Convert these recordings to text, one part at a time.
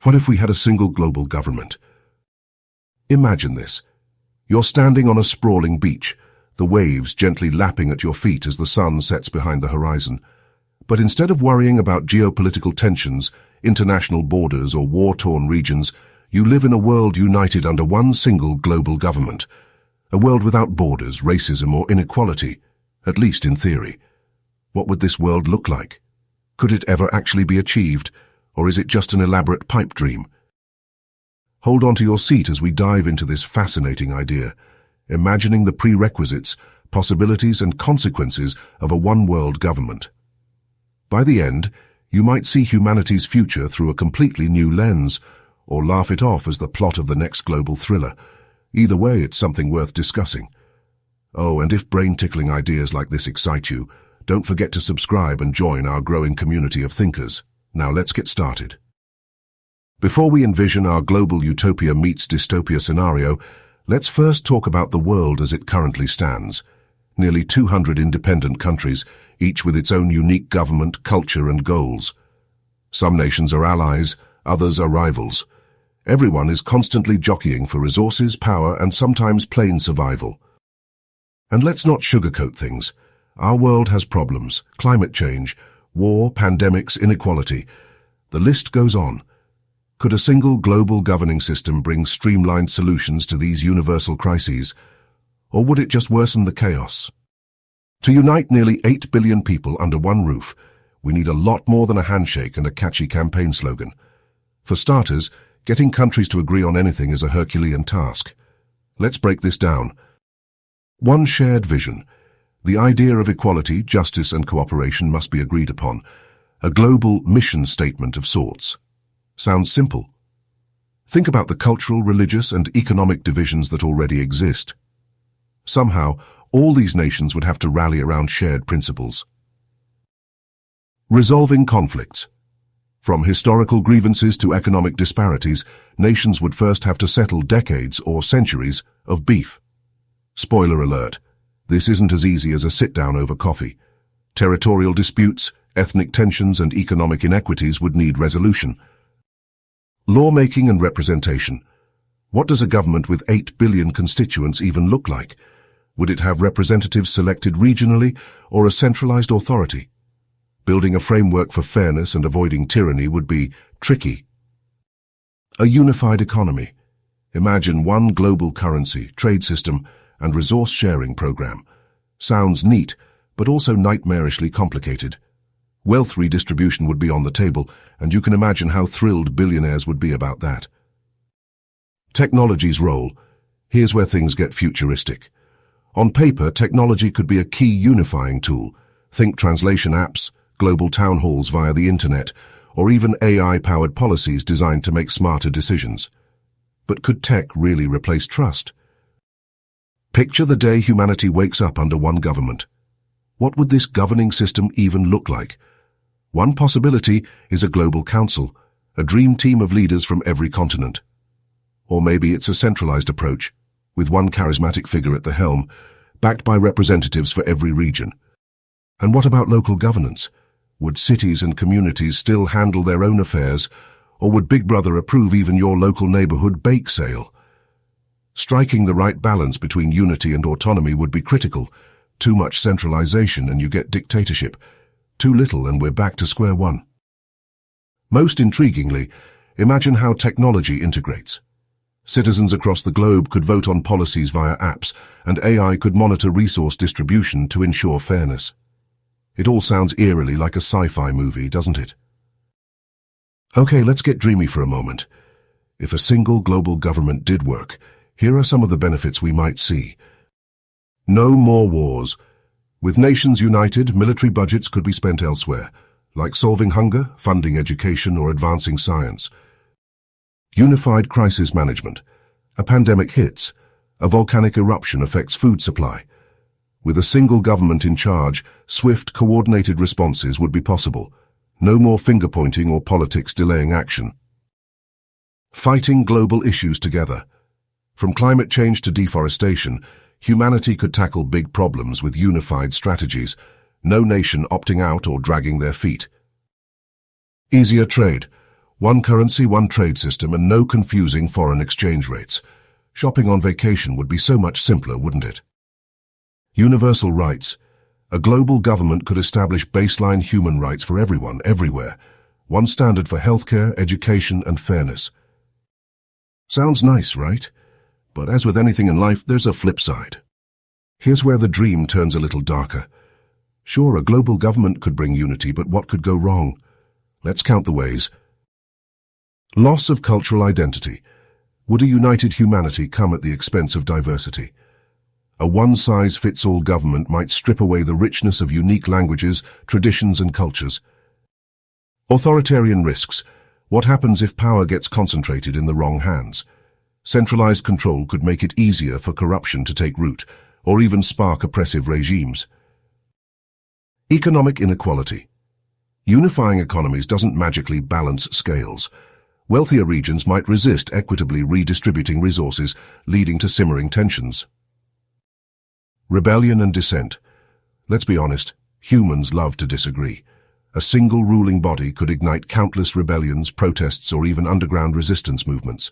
What if we had a single global government? Imagine this. You're standing on a sprawling beach, the waves gently lapping at your feet as the sun sets behind the horizon. But instead of worrying about geopolitical tensions, international borders, or war-torn regions, you live in a world united under one single global government. A world without borders, racism, or inequality, at least in theory. What would this world look like? Could it ever actually be achieved, or is it just an elaborate pipe dream? Hold on to your seat as we dive into this fascinating idea, imagining the prerequisites, possibilities, and consequences of a one-world government. By the end, you might see humanity's future through a completely new lens, or laugh it off as the plot of the next global thriller. Either way, it's something worth discussing. Oh, and if brain-tickling ideas like this excite you, don't forget to subscribe and join our growing community of thinkers. Now let's get started. Before we envision our global utopia meets dystopia scenario, let's first talk about the world as it currently stands. Nearly 200 independent countries, each with its own unique government, culture, and goals. Some nations are allies, others are rivals. Everyone is constantly jockeying for resources, power, and sometimes plain survival. And let's not sugarcoat things. Our world has problems: climate change, war, pandemics, inequality. The list goes on. Could a single global governing system bring streamlined solutions to these universal crises? Or would it just worsen the chaos? To unite nearly 8 billion people under one roof, we need a lot more than a handshake and a catchy campaign slogan. For starters, getting countries to agree on anything is a Herculean task. Let's break this down. One shared vision. The idea of equality, justice, and cooperation must be agreed upon. A global mission statement of sorts. Sounds simple. Think about the cultural, religious, and economic divisions that already exist. Somehow, all these nations would have to rally around shared principles. Resolving conflicts. From historical grievances to economic disparities, nations would first have to settle decades or centuries of beef. Spoiler alert, this isn't as easy as a sit-down over coffee. Territorial disputes, ethnic tensions, and economic inequities would need resolution. Lawmaking and representation. What does a government with 8 billion constituents even look like? Would it have representatives selected regionally or a centralized authority? Building a framework for fairness and avoiding tyranny would be tricky. A unified economy. Imagine one global currency, trade system, and resource-sharing program. Sounds neat, but also nightmarishly complicated. Wealth redistribution would be on the table, and you can imagine how thrilled billionaires would be about that. Technology's role. Here's where things get futuristic. On paper, technology could be a key unifying tool. Think translation apps, global town halls via the internet, or even AI-powered policies designed to make smarter decisions. But could tech really replace trust? Picture the day humanity wakes up under one government. What would this governing system even look like? One possibility is a global council, a dream team of leaders from every continent. Or maybe it's a centralized approach, with one charismatic figure at the helm, backed by representatives for every region. And what about local governance? Would cities and communities still handle their own affairs, or would Big Brother approve even your local neighborhood bake sale? Striking the right balance between unity and autonomy would be critical. Too much centralization and you get dictatorship. Too little and we're back to square one. Most intriguingly, imagine how technology integrates. Citizens across the globe could vote on policies via apps, and AI could monitor resource distribution to ensure fairness. It all sounds eerily like a sci-fi movie, doesn't it? Okay, let's get dreamy for a moment. If a single global government did work, here are some of the benefits we might see. No more wars. With nations united, military budgets could be spent elsewhere, like solving hunger, funding education, or advancing science. Unified crisis management. A pandemic hits. A volcanic eruption affects food supply. With a single government in charge, swift, coordinated responses would be possible. No more finger-pointing or politics delaying action. Fighting global issues together. From climate change to deforestation, humanity could tackle big problems with unified strategies, no nation opting out or dragging their feet. Easier trade. One currency, one trade system, and no confusing foreign exchange rates. Shopping on vacation would be so much simpler, wouldn't it? Universal rights. A global government could establish baseline human rights for everyone, everywhere. One standard for healthcare, education, and fairness. Sounds nice, right? But as with anything in life, there's a flip side. Here's where the dream turns a little darker. Sure, a global government could bring unity, but what could go wrong? Let's count the ways. Loss of cultural identity. Would a united humanity come at the expense of diversity? A one-size-fits-all government might strip away the richness of unique languages, traditions, and cultures. Authoritarian risks. What happens if power gets concentrated in the wrong hands? Centralized control could make it easier for corruption to take root, or even spark oppressive regimes. Economic inequality. Unifying economies doesn't magically balance scales. Wealthier regions might resist equitably redistributing resources, leading to simmering tensions. Rebellion and dissent. Let's be honest, humans love to disagree. A single ruling body could ignite countless rebellions, protests, or even underground resistance movements.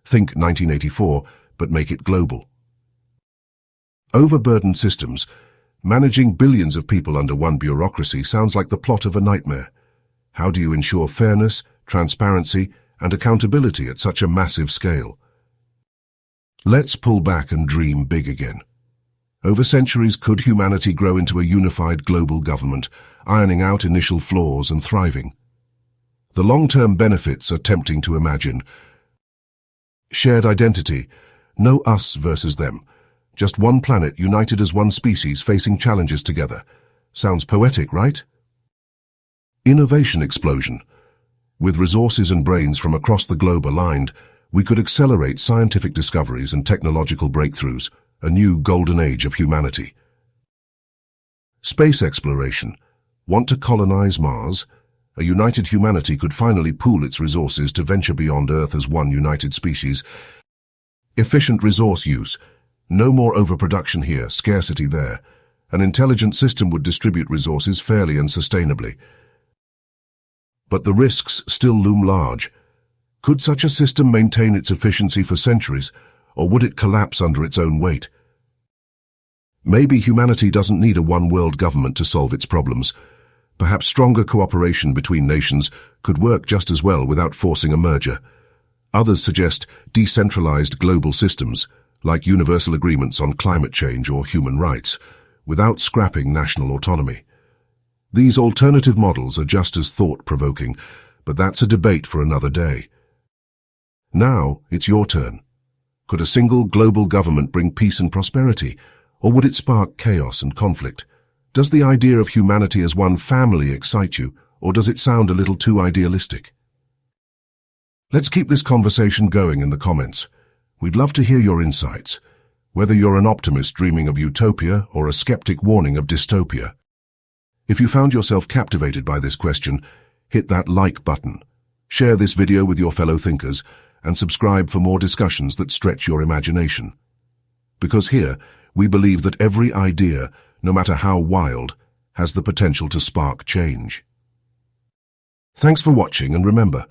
Think 1984, but make it global. Overburdened systems. Managing billions of people under one bureaucracy sounds like the plot of a nightmare. How do you ensure fairness, transparency, and accountability at such a massive scale? Let's pull back and dream big again. Over centuries, could humanity grow into a unified global government, ironing out initial flaws and thriving? The long-term benefits are tempting to imagine. Shared identity. No us versus them. Just one planet united as one species facing challenges together. Sounds poetic, right? Innovation explosion. With resources and brains from across the globe aligned, we could accelerate scientific discoveries and technological breakthroughs, a new golden age of humanity. Space exploration. Want to colonize Mars? A united humanity could finally pool its resources to venture beyond Earth as one united species. Efficient resource use. No more overproduction here, scarcity there. An intelligent system would distribute resources fairly and sustainably. But the risks still loom large. Could such a system maintain its efficiency for centuries, or would it collapse under its own weight? Maybe humanity doesn't need a one-world government to solve its problems. Perhaps stronger cooperation between nations could work just as well without forcing a merger. Others suggest decentralized global systems, like universal agreements on climate change or human rights, without scrapping national autonomy. These alternative models are just as thought-provoking, but that's a debate for another day. Now, it's your turn. Could a single global government bring peace and prosperity, or would it spark chaos and conflict? Does the idea of humanity as one family excite you, or does it sound a little too idealistic? Let's keep this conversation going in the comments. We'd love to hear your insights, whether you're an optimist dreaming of utopia or a skeptic warning of dystopia. If you found yourself captivated by this question, hit that like button, share this video with your fellow thinkers, and subscribe for more discussions that stretch your imagination. Because here, we believe that every idea, no matter how wild, has the potential to spark change. Thanks for watching, and remember,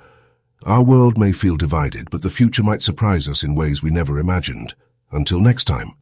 our world may feel divided, but the future might surprise us in ways we never imagined. Until next time.